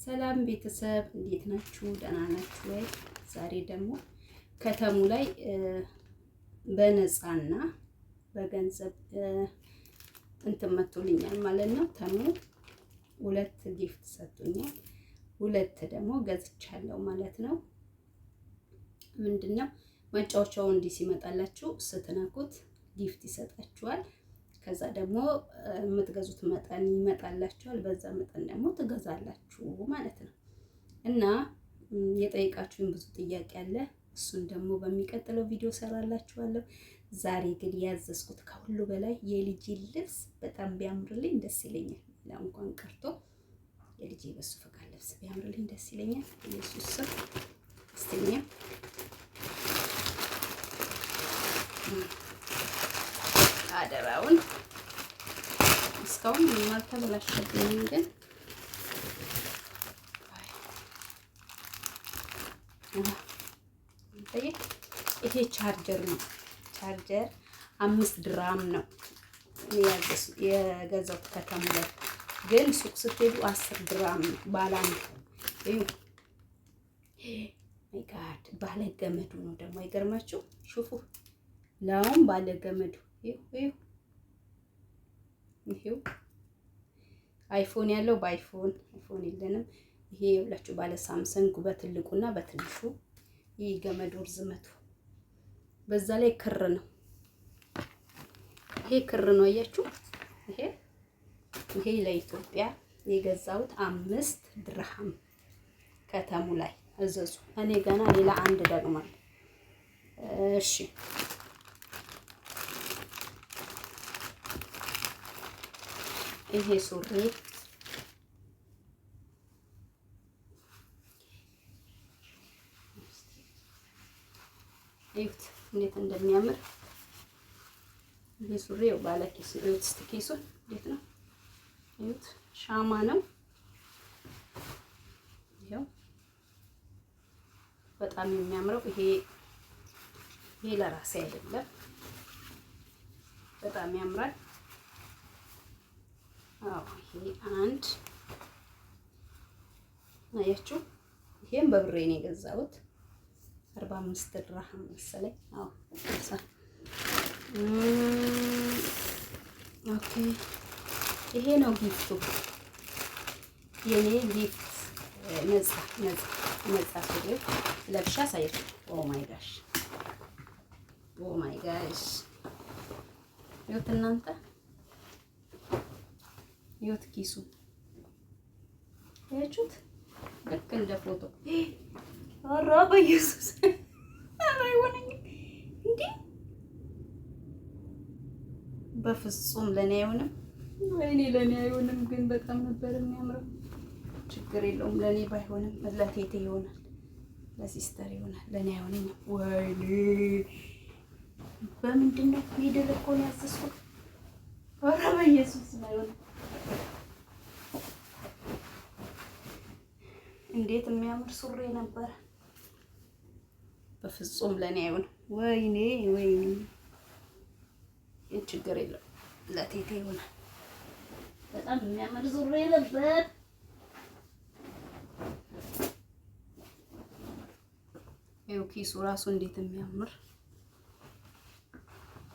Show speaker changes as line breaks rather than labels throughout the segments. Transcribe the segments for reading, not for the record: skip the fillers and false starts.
ሰላም ቤተሰብ እንዴት ናችሁ? ደህና ናችሁ ወይ? ዛሬ ደግሞ ከተሙ ላይ በነፃና በገንዘብ እንትን መጥቶልኛል ማለት ነው። ተሙ 2 ጊፍት ሰጥቶኛል፣ 2 ደግሞ ገዝቻለሁ ማለት ነው። ምንድነው መጫወቻው እንዲህ ሲመጣላችሁ ስትነኩት ጊፍት ይሰጣችኋል። ከዛ ደግሞ የምትገዙት መጠን ይመጣላችኋል። በዛ መጠን ደግሞ ትገዛላችሁ ማለት ነው። እና የጠየቃችሁኝ ብዙ ጥያቄ አለ። እሱን ደግሞ በሚቀጥለው ቪዲዮ ሰራላችኋለሁ። ዛሬ ግን ያዘዝኩት ከሁሉ በላይ የልጅ ልብስ በጣም ቢያምርልኝ ደስ ይለኛል። እንኳን ቀርቶ የልጅ በሱ ፈቃድ ልብስ ቢያምርልኝ ደስ ይለኛል። ኢየሱስ ስም አስተኛ አደራውን እስካሁን አልተበላሸብኝም፣ ግን ይሄ ቻርጀር ነው። ቻርጀር 5 ድራም ነው የገዛሁት ከተሙ ላይ፣ ግን ሱቅ ስትሄዱ 10 ድራም ነው ባለ አንድ። እዩ ማይ ጋድ ባለ ገመዱ ነው ደግሞ አይገርማችሁ? ሹፉ ላውም ባለ ገመዱ ይሄው አይፎን ያለው በአይፎን የለንም። ይሄ የሁላችሁ ባለ ሳምሰንግ በትልቁና በትንሹ። ይሄ ገመዱ ርዝመቱ በዛ ላይ ክር ነው። ይሄ ክር ነው አያችሁ? ይሄ ለኢትዮጵያ የገዛሁት 5 ድርሃም ከተሙ ላይ እዘዙ። እኔ ገና ሌላ አንድ ደግማል። እሺ ይሄ ሱሪ እዩት እንዴት እንደሚያምር። ይሄ ሱሪ ባለ ኪስ እዩት። እስቲ ኪሱን እንዴት ነው እዩት። ሻማ ነው ይሄው በጣም የሚያምረው። ይሄ ለራሴ አይደለም፣ በጣም ያምራል። ይሄ አንድ አያችሁ። ይሄም በብሬ ነው የገዛሁት 45 ድርሃም መሰለኝ። ኦኬ ይሄ ነው ጊፍቱ፣ የኔ ጊፍት። ነፃ ሱሪ ለብሻ ሳይሆን ኦ ማይ ጋሽ ይኸውት እናንተ ይኸውት ኪሱ ያችሁት ልክ እንደ ፎቶ። ኧረ በኢየሱስ አይሆነኝም እንዴ! በፍጹም ለኔ አይሆንም። ወይኔ ለኔ አይሆንም፣ ግን በጣም ነበር የሚያምረው። ችግር የለውም ለኔ ባይሆንም ለቴቴ ይሆናል፣ ለሲስተር ይሆናል። ለኔ አይሆነኝም። ወይኔ በምንድን ነው ሚድል እኮ ነው ያዘዝኩት። ኧረ በኢየሱስ አይሆንም። እንዴት የሚያምር ሱሪ ነበር። በፍጹም ለኔ አይሆንም። ወይኔ ችግር የለውም ለቴቴ ይሆናል። በጣም የሚያምር ሱሪ ነበር። ይኸው ኪሱ ራሱ እንዴት የሚያምር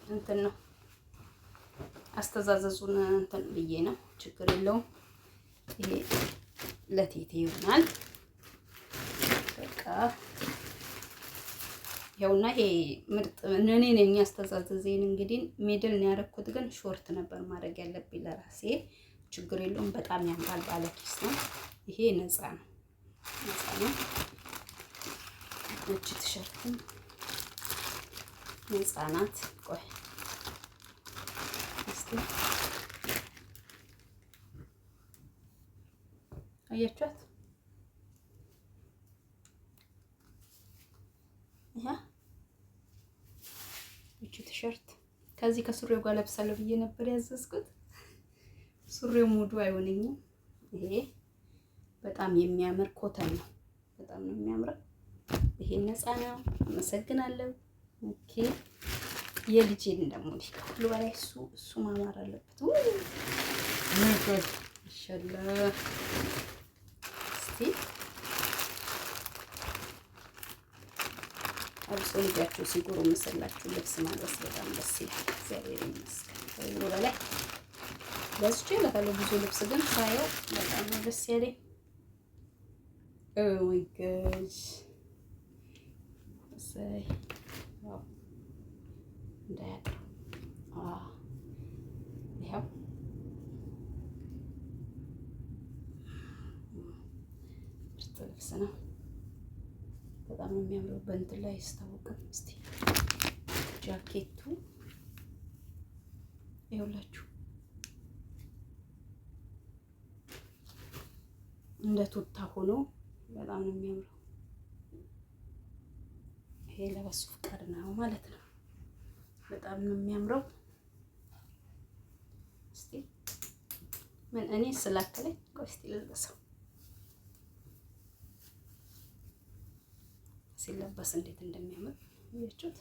እንትን ነው። አስተዛዘዙን እንትን ብዬ ነው። ችግር የለውም። ይሄ ለቴቴ ይሆናል። በቃ ያውና ይሄ ምርጥ እኔ ነኝ ያስተዛዘዘኝ። እንግዲህ ሚድል ነው ያደረኩት፣ ግን ሾርት ነበር ማድረግ ያለብኝ ለራሴ። ችግር የለውም። በጣም ያምራል። ባለ ኪስ ነው። ይሄ ነፃ ነው። እቺ ቲሸርትም ነፃ ናት። ቆይ እስቲ አያችኋት? እቺ ቲሸርት ከዚህ ከሱሪው ጋር ለብሳለሁ ብዬ ነበር ያዘዝኩት። ሱሪው ሙሉ አይሆነኝም። ይሄ በጣም የሚያምር ኮተን ነው። በጣም ነው የሚያምረው። ይሄ ነፃ ነው። አመሰግናለሁ። ኦኬ የልጄን ደግሞ ሁሉ በላይ እሱ ማማር አለበት። ነገር ኢንሻአላህ እስቲ ልጃቸው ሲጎሩ ምስላችሁ ልብስ ማልበስ በጣም ደስ ይላል። እግዚአብሔር ይመስገን። ከሁሉ በላይ ገዝቼ ለካለ ብዙ ልብስ ግን ሳየው በጣም ነው ደስ ያለኝ። ኦ ማይ ጋድ ሰይ ዋው እንዳያጥሩ ይኸው ምርጥ ልብስ ነው። በጣም ነው የሚያምረው። በእንትን ላይ ያስታውቃል። እስቲ ጃኬቱ ይኸውላችሁ እንደ ቱታ ሆኖ በጣም ነው የሚያምረው። ይሄ ለበሱ ፍቃድ ነው ማለት ነው። በጣም ነው የሚያምረው። እስቲ ምን እኔ ስላከለኝ ቆይ እስቲ ልልበሰው። ሲለበስ እንዴት እንደሚያምር እያችሁት።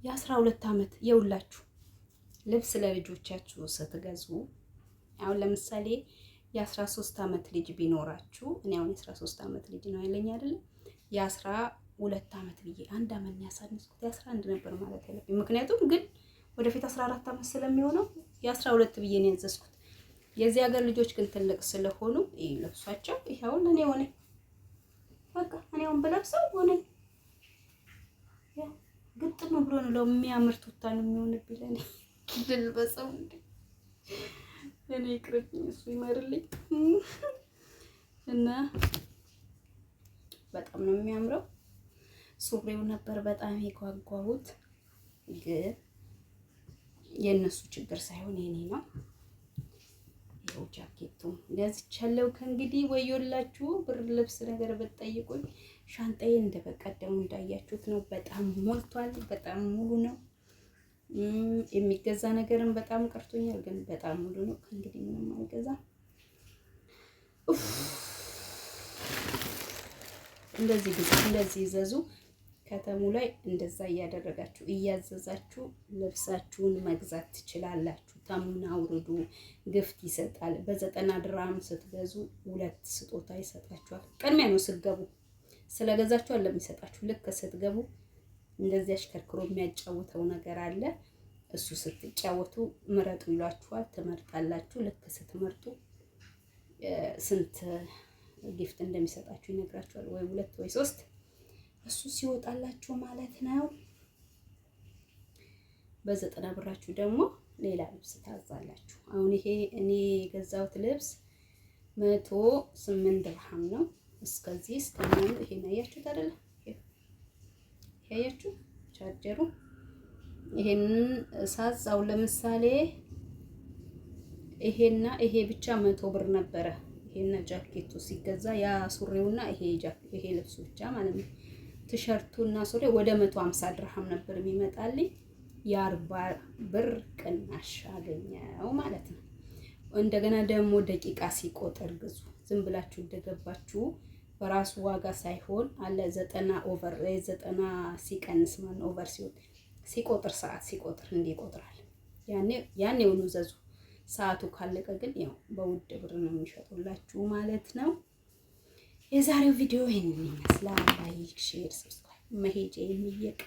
የ12 ዓመት የውላችሁ ልብስ ለልጆቻችሁ ስትገዙ አሁን ለምሳሌ የ13 ዓመት ልጅ ቢኖራችሁ እኔ አሁን የ13 ዓመት ልጅ ነው ያለኝ አይደል? የ12 ዓመት ብዬ አንድ ዓመት ያሳነስኩት የ11 ነበር ማለት ያለብኝ። ምክንያቱም ግን ወደፊት 14 ዓመት ስለሚሆነው የ12 ብዬ ነው ያዘዝኩት። የዚህ ሀገር ልጆች ግን ትልቅ ስለሆኑ ይሄ ለብሷቸው ይሄው ለኔ ሆነ። በቃ እኔ አሁን በለብሰው ሆነ ያ ግጥም ብሎ ነው ለሚያምር ቱታ ነው የሚሆንብኝ ለኔ። ልልበሰው እንዴ እኔ ይቅርብኝ እሱ ይመርልኝ። እና በጣም ነው የሚያምረው። ሱሪው ነበር በጣም የጓጓሁት፣ ግን የነሱ ችግር ሳይሆን የኔ ነው። ይኸው ጃኬቱ ገዝቻለሁ። ከእንግዲህ ወዮላችሁ ብር ልብስ ነገር ብትጠይቁኝ። ሻንጣዬ እንደበቀደሙ እንዳያችሁት ነው። በጣም ሞልቷል። በጣም ሙሉ ነው። የሚገዛ ነገርም በጣም ቀርቶኛል፣ ግን በጣም ሙሉ ነው። ከእንግዲህ ምንም አልገዛም። እንደዚህ ግዙ፣ እንደዚህ ይዘዙ። ከተሙ ላይ እንደዛ እያደረጋችሁ እያዘዛችሁ ልብሳችሁን መግዛት ትችላላችሁ። ተሙን አውርዱ። ግፍት ይሰጣል። በ90 ድርሃም ስትገዙ 2 ስጦታ ይሰጣችኋል። ቅድሚያ ነው ስትገቡ ስለገዛችሁ አለ የሚሰጣችሁ። ልክ ስትገቡ እንደዚህ አሽከርክሮ የሚያጫውተው ነገር አለ። እሱ ስትጫወቱ ምረጡ ይሏችኋል። ትመርጣላችሁ። ልክ ስትመርጡ ስንት ጊፍት እንደሚሰጣችሁ ይነግራችኋል። ወይ 2 ወይ 3 እሱ ሲወጣላችሁ ማለት ነው። በ90 ብራችሁ ደግሞ ሌላ ልብስ ታዛላችሁ። አሁን ይሄ እኔ የገዛሁት ልብስ 108 ድርሃም ነው። እስከዚህ እስከምን ይሄን አያችሁት አይደለ? ያያችሁ ቻርጀሩ ይሄንን ሳዛው ለምሳሌ ይሄና ይሄ ብቻ 100 ብር ነበረ። ይሄና ጃኬቱ ሲገዛ ያ ሱሪውና ይሄ ልብሱ ብቻ ማለት ነው። ቲሸርቱና ሱሪው ወደ 150 ድርሃም ነበር የሚመጣልኝ። የ40 ብር ቅናሽ አገኘው ማለት ነው። እንደገና ደግሞ ደቂቃ ሲቆጥር ግዙ። ዝም ብላችሁ እንደገባችሁ በራሱ ዋጋ ሳይሆን አለ 90 ኦቨር 90 ሲቀንስ ማን ኦቨር ሲሆን ሲቆጥር ሰዓት ሲቆጥር እንዲህ ይቆጥራል። ያኔውኑ ዘዙ። ሰዓቱ ካለቀ ግን ያው በውድ ብር ነው የሚሸጡላችሁ ማለት ነው። የዛሬው ቪዲዮ ይሄንን ይመስላል። ላይክ፣ ሼር፣ ሰብስክራይብ መሄጃ የሚየቅ